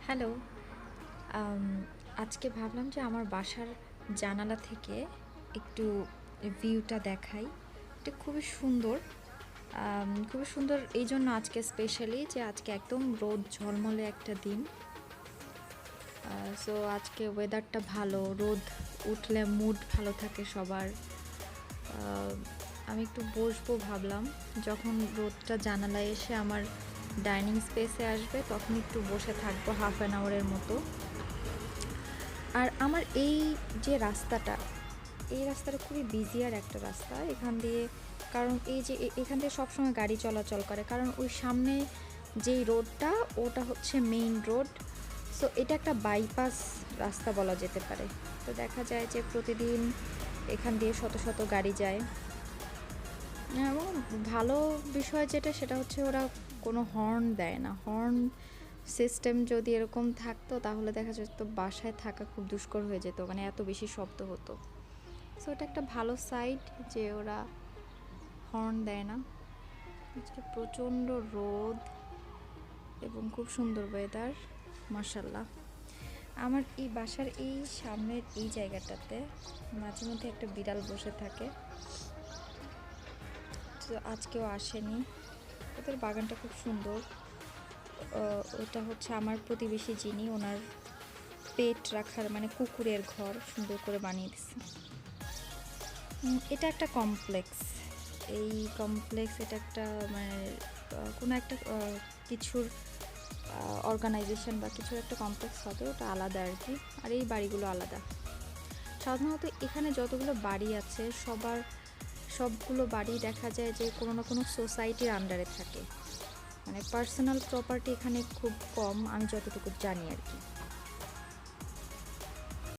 Hello. আম আজকে ভাবলাম যে আমার বাসার জানালা থেকে একটু ভিউটা দেখাই। এটা খুবই সুন্দর। খুবই সুন্দর এইজন্য আজকে স্পেশালি যে আজকে একদম রোদ ঝলমলে একটা দিন। সো আজকে ওয়েদারটা ভালো। রোদ উঠলে মুড ভালো থাকে সবার। আ আমি একটু বসবো ভাবলাম। যখন রোদটা জানালায় এসে আমার ডাইনিং স্পেসে আসবে তখন একটু বসে থাকবো হাফ অ্যান আওয়ারের মতো। আর আমার এই যে রাস্তাটা, এই রাস্তাটা খুবই বিজি আর একটা রাস্তা। এখান দিয়ে কারণ এই যে এখান দিয়ে সবসময় গাড়ি চলাচল করে। কারণ ওই সামনে যেই রোডটা ওটা হচ্ছে মেইন রোড। সো এটা একটা বাইপাস রাস্তা বলা যেতে পারে। তো দেখা যায় যে প্রতিদিন এখান দিয়ে শত শত গাড়ি যায়। এবং ভালো বিষয় যেটা সেটা হচ্ছে ওরা কোনো হর্ন দেয় না। হর্ন সিস্টেম যদি এরকম থাকতো তাহলে দেখা যেত বাসায় থাকা খুব দুষ্কর হয়ে যেত, মানে এত বেশি শব্দ হতো। সো এটা একটা ভালো সাইড যে ওরা হর্ন দেয় না। আজকে প্রচণ্ড রোদ এবং খুব সুন্দর ওয়েদার, মাশাল্লাহ। আমার এই বাসার এই সামনের এই জায়গাটাতে মাঝে মধ্যে একটা বিড়াল বসে থাকে। তো আজকেও আসেনি। ওদের বাগানটা খুব সুন্দর। ওটা হচ্ছে আমার প্রতিবেশী যিনি, ওনার পেট রাখার মানে কুকুরের ঘর সুন্দর করে বানিয়ে দিচ্ছে। এটা একটা কমপ্লেক্স। এই কমপ্লেক্স এটা একটা মানে কোনো একটা কিছুর অর্গানাইজেশন বা কিছুর একটা কমপ্লেক্স হবে, ওটা আলাদা আর কি। আর এই বাড়িগুলো আলাদা। সাধারণত এখানে যতগুলো বাড়ি আছে সবগুলো বাড়ি দেখা যায় যে কোনো না কোনো সোসাইটির আন্ডারে থাকে। মানে পার্সোনাল প্রপার্টি এখানে খুব কম, আমি যতটুকু জানি আর কি।